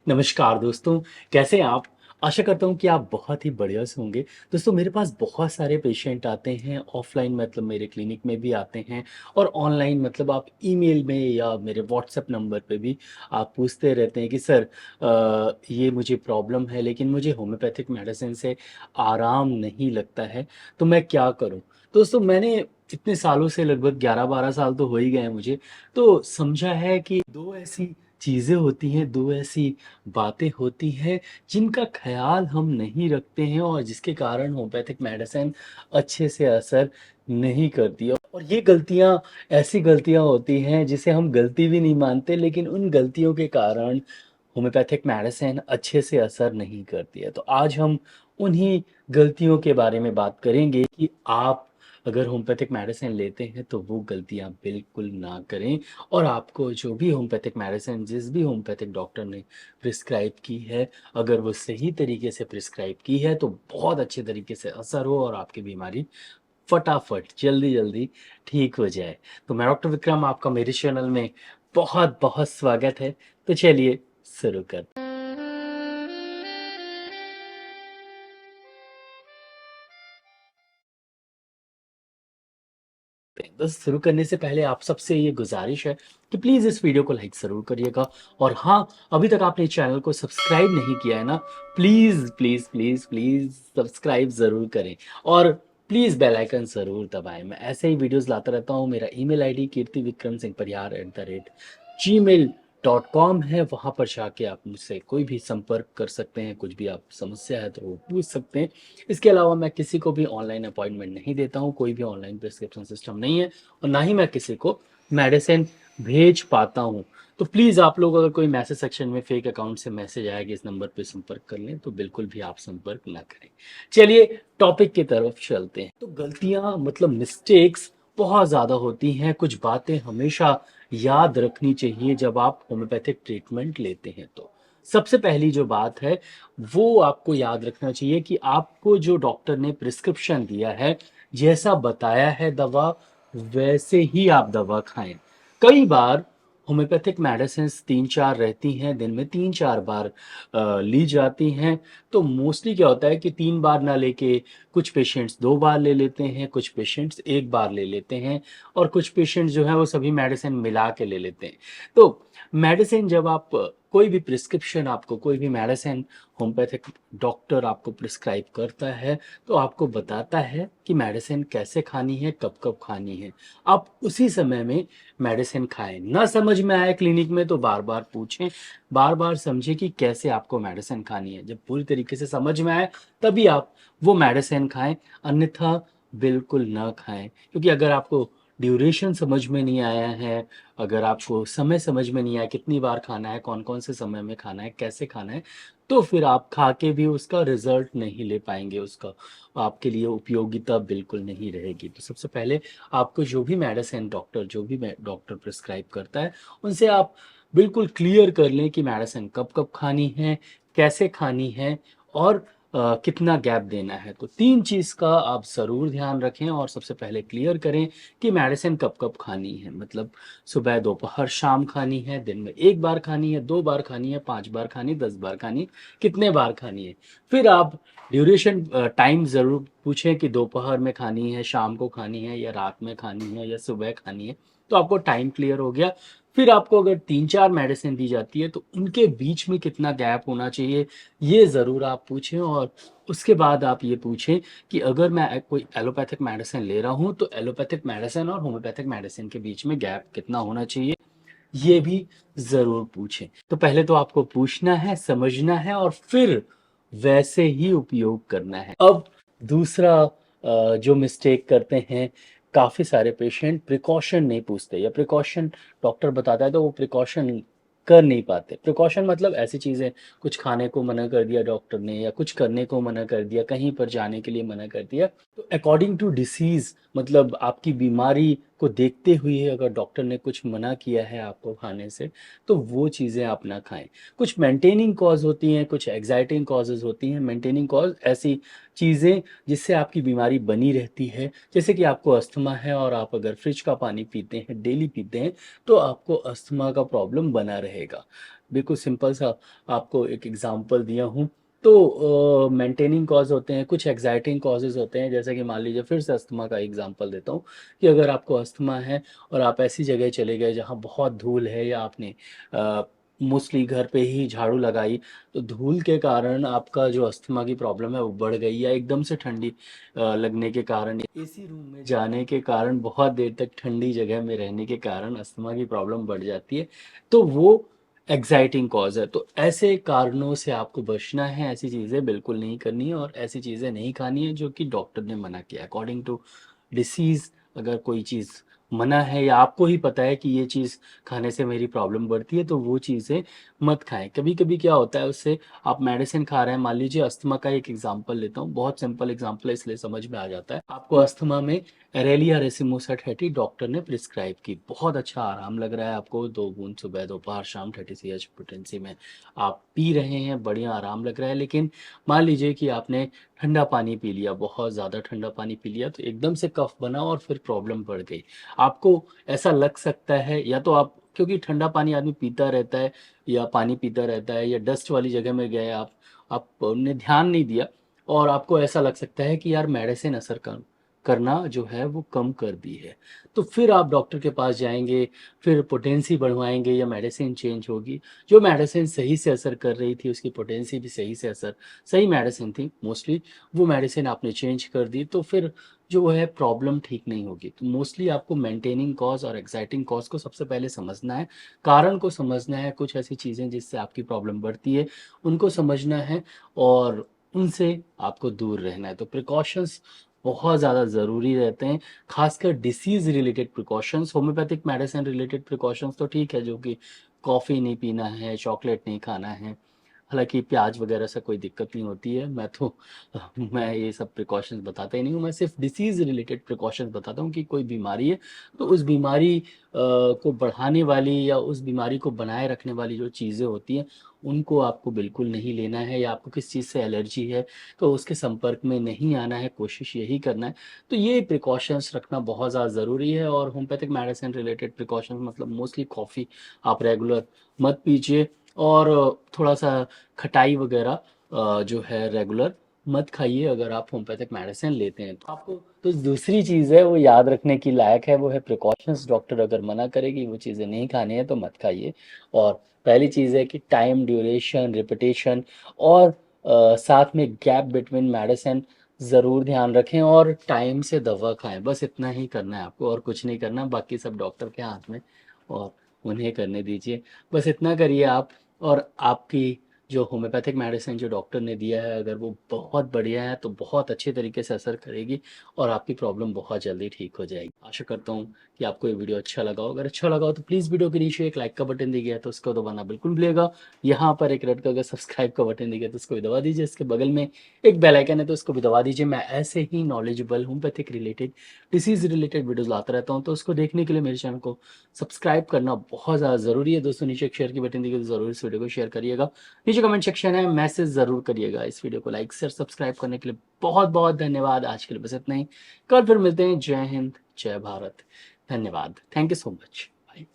नमस्कार दोस्तों, कैसे हैं आप? आशा करता हूँ कि आप बहुत ही बढ़िया से होंगे। दोस्तों मेरे पास बहुत सारे पेशेंट आते हैं, ऑफ़लाइन मतलब मेरे क्लिनिक में भी आते हैं और ऑनलाइन मतलब आप ईमेल में या मेरे व्हाट्सएप नंबर पे भी आप पूछते रहते हैं कि सर ये मुझे प्रॉब्लम है लेकिन मुझे होम्योपैथिक मेडिसिन से आराम नहीं लगता है, तो मैं क्या करूँ? दोस्तों मैंने इतने सालों से लगभग 11-12 साल तो हो ही गए हैं मुझे, तो समझा है कि 2 ऐसी चीज़ें होती हैं, 2 ऐसी बातें होती हैं जिनका ख़्याल हम नहीं रखते हैं और जिसके कारण होम्योपैथिक मेडिसिन अच्छे से असर नहीं करती है। और ये गलतियाँ ऐसी गलतियाँ होती हैं जिसे हम गलती भी नहीं मानते लेकिन उन गलतियों के कारण होम्योपैथिक मेडिसिन अच्छे से असर नहीं करती है। तो आज हम उन्हीं गलतियों के बारे में बात करेंगे कि आप अगर होम्योपैथिक मेडिसिन लेते हैं तो वो गलतियाँ बिल्कुल ना करें और आपको जो भी होम्योपैथिक मेडिसिन जिस भी होम्योपैथिक डॉक्टर ने प्रिस्क्राइब की है, अगर वो सही तरीके से प्रिस्क्राइब की है तो बहुत अच्छे तरीके से असर हो और आपकी बीमारी फटाफट जल्दी-जल्दी ठीक हो जाए। तो मैं डॉक्टर विक्रम आपका मेरे चैनल में बहुत-बहुत स्वागत है। तो चलिए शुरू करते हैं। बस शुरू करने से पहले आप सबसे ये गुज़ारिश है कि प्लीज़ इस वीडियो को लाइक ज़रूर करिएगा और हाँ, अभी तक आपने चैनल को सब्सक्राइब नहीं किया है ना, प्लीज़ सब्सक्राइब ज़रूर करें और प्लीज़ बेल आइकन ज़रूर दबाएँ। मैं ऐसे ही वीडियोज़ लाता रहता हूँ। मेरा ईमेल आईडी kirtivikramsinghpariyar@gmail.com है, वहाँ पर जाके आप मुझसे कोई भी संपर्क कर सकते हैं, कुछ भी आप समस्या है तो वो पूछ सकते हैं। इसके अलावा मैं किसी को भी ऑनलाइन अपॉइंटमेंट नहीं देता हूँ, कोई भी ऑनलाइन प्रिस्क्रिप्शन सिस्टम नहीं है और ना ही मैं किसी को मेडिसिन भेज पाता हूँ। तो प्लीज़ आप लोग अगर कोई मैसेज सेक्शन में फेक अकाउंट से मैसेज आया कि इस नंबर पे संपर्क कर लें, तो बिल्कुल भी आप संपर्क ना करें। चलिए टॉपिक की तरफ चलते हैं। तो गलतियाँ मतलब मिस्टेक्स बहुत ज़्यादा होती हैं, कुछ बातें हमेशा याद रखनी चाहिए जब आप होम्योपैथिक ट्रीटमेंट लेते हैं तो। सबसे पहली जो बात है वो आपको याद रखना चाहिए कि आपको जो डॉक्टर ने प्रिस्क्रिप्शन दिया है, जैसा बताया है दवा, वैसे ही आप दवा खाएँ। कई बार होम्योपैथिक मेडिसिन्स 3-4 रहती हैं, दिन में 3-4 बार ली जाती हैं, तो मोस्टली क्या होता है कि 3 बार ना लेके कुछ पेशेंट्स 2 बार ले लेते हैं, कुछ पेशेंट्स 1 बार ले लेते हैं और कुछ पेशेंट्स जो हैं वो सभी मेडिसिन मिला के ले लेते हैं। तो मेडिसिन जब आप कोई भी प्रिस्क्रिप्शन आपको कोई भी मेडिसिन होम्योपैथिक डॉक्टर आपको प्रिस्क्राइब करता है, तो आपको बताता है कि मेडिसिन कैसे खानी है, कब-कब खानी है। आप उसी समय में मेडिसिन खाएँ। ना समझ में आए क्लिनिक में तो बार-बार पूछें, बार-बार समझें कि कैसे आपको मेडिसिन खानी है। जब पूरी तरीके से समझ में आए, तभी आप वो मेडिसिन खाएँ, अन्यथा बिल्कुल ना खाएँ। क्योंकि अगर आपको ड्यूरेशन समझ में नहीं आया है, अगर आपको समय समझ में नहीं आया कितनी बार खाना है, कौन-कौन से समय में खाना है, कैसे खाना है, तो फिर आप खा के भी उसका रिज़ल्ट नहीं ले पाएँगे, उसका आपके लिए उपयोगिता बिल्कुल नहीं रहेगी। तो सबसे पहले आपको जो भी मेडिसिन डॉक्टर जो भी में डॉक्टर प्रिस्क्राइब करता है, उनसे आप बिल्कुल क्लियर कर लें कि मेडिसिन कब-कब खानी है, कैसे खानी है और कितना गैप देना है। तो 3 चीज़ का आप ज़रूर ध्यान रखें और सबसे पहले क्लियर करें कि मेडिसिन कब-कब खानी है। मतलब सुबह, दोपहर, शाम खानी है, दिन में 1 बार खानी है, 2 बार खानी है, 5 बार खानी, 10 बार खानी, कितने बार खानी है। फिर आप ड्यूरेशन टाइम ज़रूर पूछें कि दोपहर में खानी है, शाम को खानी है या रात में खानी है या सुबह खानी है, तो आपको टाइम क्लियर हो गया। फिर आपको अगर 3-4 मेडिसिन दी जाती है, तो उनके बीच में कितना गैप होना चाहिए, ये ज़रूर आप पूछें और उसके बाद आप ये पूछें कि अगर मैं कोई एलोपैथिक मेडिसिन ले रहा हूँ, तो एलोपैथिक मेडिसिन और होम्योपैथिक मेडिसिन के बीच में गैप कितना होना चाहिए, ये भी ज़रूर पूछें। तो पहले तो आपको पूछना है, समझना है और फिर वैसे ही उपयोग करना है। अब दूसरा जो मिस्टेक करते हैं, काफ़ी सारे पेशेंट प्रिकॉशन नहीं पूछते या प्रिकॉशन डॉक्टर बताता है तो वो प्रिकॉशन कर नहीं पाते। प्रिकॉशन मतलब ऐसी चीज़ें, कुछ खाने को मना कर दिया डॉक्टर ने या कुछ करने को मना कर दिया, कहीं पर जाने के लिए मना कर दिया। तो अकॉर्डिंग टू डिसीज़ मतलब आपकी बीमारी को देखते हुए अगर डॉक्टर ने कुछ मना किया है आपको खाने से, तो वो चीज़ें आप ना खाएँ। कुछ मेंटेनिंग कॉज़ होती हैं, कुछ एक्साइटिंग कॉज़ेज़ होती हैं। मेंटेनिंग कॉज़ ऐसी चीज़ें जिससे आपकी बीमारी बनी रहती है। जैसे कि आपको अस्थमा है और आप अगर फ्रिज का पानी पीते हैं, डेली पीते हैं, तो आपको अस्थमा का प्रॉब्लम बना रहेगा। बिल्कुल सिंपल सा आपको एक एग्जांपल दिया हूँ। तो मेंटेनिंग कॉज़ होते हैं, कुछ एक्साइटिंग कॉजेज़ होते हैं, जैसे कि मान लीजिए फिर से अस्थमा का एग्जांपल देता हूँ कि अगर आपको अस्थमा है और आप ऐसी जगह चले गए जहाँ बहुत धूल है या आपने मोस्टली घर पे ही झाड़ू लगाई, तो धूल के कारण आपका जो अस्थमा की प्रॉब्लम है वो बढ़ गई, या एकदम से ठंडी लगने के कारण, एसी रूम में जाने के कारण, बहुत देर तक ठंडी जगह में रहने के कारण अस्थमा की प्रॉब्लम बढ़ जाती है। तो वो एक्साइटिंग कॉज़ है। तो ऐसे कारणों से आपको बचना है, ऐसी चीज़ें बिल्कुल नहीं करनी है और ऐसी चीज़ें नहीं खानी है जो कि डॉक्टर ने मना किया है। अकॉर्डिंग टू डिसीज़ अगर कोई चीज़ मना है या आपको ही पता है कि ये चीज़ खाने से मेरी प्रॉब्लम बढ़ती है, तो वो चीज़ें मत खाएँ। कभी-कभी क्या होता है, उससे आप मेडिसिन खा रहे हैं, मान लीजिए अस्थमा का एक एग्ज़ाम्पल लेता हूँ, बहुत सिंपल एग्ज़ाम्पल है इसलिए समझ में आ जाता है। आपको अस्थमा में एरेलिया रेसिमोसा 30 डॉक्टर ने प्रिस्क्राइब की। बहुत अच्छा आराम लग रहा है आपको, 2 बूंद सुबह, दोपहर, शाम 30 सीएच पोटेंसी में आप पी रहे हैं, बढ़िया आराम लग रहा है। लेकिन मान लीजिए कि आपने ठंडा पानी पी लिया, बहुत ज़्यादा ठंडा पानी पी लिया, तो एकदम से कफ़ बना और फिर प्रॉब्लम बढ़ गई। आपको ऐसा लग सकता है, या तो आप, क्योंकि ठंडा पानी आदमी पीता रहता है या पानी पीता रहता है या डस्ट वाली जगह में गए आप, आपने ध्यान नहीं दिया और आपको ऐसा लग सकता है कि यार मेडिसिन असर करना जो है वो कम कर दी है। तो फिर आप डॉक्टर के पास जाएँगे, फिर पोटेंसी बढ़वाएँगे या मेडिसिन चेंज होगी। जो मेडिसिन सही से असर कर रही थी, उसकी पोटेंसी भी सही मेडिसिन थी मोस्टली, वो मेडिसिन आपने चेंज कर दी, तो फिर जो है प्रॉब्लम ठीक नहीं होगी। तो मोस्टली आपको मेंटेनिंग कॉज़ और एक्साइटिंग कॉज़ को सबसे पहले समझना है, कारण को समझना है, कुछ ऐसी चीज़ें जिससे आपकी प्रॉब्लम बढ़ती है, उनको समझना है और उनसे आपको दूर रहना है। तो प्रिकॉशंस बहुत ज़्यादा ज़रूरी रहते हैं, ख़ासकर disease related precautions. Homeopathic medicine related precautions तो ठीक है, जो कि कॉफ़ी नहीं पीना है, चॉकलेट नहीं खाना है, हालाँकि प्याज वगैरह से कोई दिक्कत नहीं होती है। मैं ये सब प्रिकॉशंस बताता ही नहीं हूँ, मैं सिर्फ़ डिसीज़ रिलेटेड प्रिकॉशंस बताता हूँ कि कोई बीमारी है, तो उस बीमारी को बढ़ाने वाली या उस बीमारी को बनाए रखने वाली जो चीज़ें होती हैं, उनको आपको बिल्कुल नहीं लेना है, या आपको किस चीज़ से एलर्जी है, तो उसके संपर्क में नहीं आना है, कोशिश यही करना है। तो ये प्रिकॉशंस रखना बहुत ज़्यादा ज़रूरी है और होम्योपैथिक मेडिसिन रिलेटेड प्रिकॉशंस मतलब मोस्टली कॉफ़ी आप रेगुलर मत पीजिए और थोड़ा-सा खटाई वगैरह जो है रेगुलर मत खाइए अगर आप होम्योपैथिक मेडिसिन लेते हैं तो। आपको तो दूसरी चीज़ है वो याद रखने की लायक है, वो है प्रिकॉशंस। डॉक्टर अगर मना करे कि वो चीज़ें नहीं खानी है तो मत खाइए। और पहली चीज़ है कि टाइम, ड्यूरेशन, रिपिटेशन और साथ में गैप बिटवीन मेडिसिन ज़रूर ध्यान रखें और टाइम से दवा खाएँ। बस इतना ही करना है आपको और कुछ नहीं करना, बाकी सब डॉक्टर के हाथ में और उन्हें करने दीजिए। बस इतना करिए आप और आपकी जो होम्योपैथिक मेडिसिन जो डॉक्टर ने दिया है, अगर वो बहुत बढ़िया है तो बहुत अच्छे तरीके से असर करेगी और आपकी प्रॉब्लम बहुत जल्दी ठीक हो जाएगी। आशा करता हूँ कि आपको ये वीडियो अच्छा लगा हो। अगर अच्छा लगा हो तो प्लीज़ वीडियो के नीचे एक लाइक का बटन दिया गया है तो उसको दबाना बिल्कुल मत भूलिएगा। यहाँ पर एक रेड कलर का सब्सक्राइब का बटन दिया गया है तो उसको भी दबा दीजिए। इसके बगल में एक बेल आइकन है तो उसको भी दबा दीजिए। मैं ऐसे ही knowledgeable homeopathic related, disease related videos लाता रहता हूँ, तो उसको देखने के लिए मेरे चैनल को सब्सक्राइब करना बहुत ज़्यादा ज़रूरी है। दोस्तों नीचे एक शेयर की बटन दी गई है तो ज़रूर इस वीडियो को शेयर करिएगा। नीचे कमेंट सेक्शन है, मैसेज ज़रूर करिएगा। इस वीडियो को लाइक, शेयर, सब्सक्राइब करने के लिए बहुत-बहुत धन्यवाद। आज के लिए बस इतना ही। कल फिर मिलते हैं। जय हिंद, जय भारत। धन्यवाद। Thank you so much. Bye.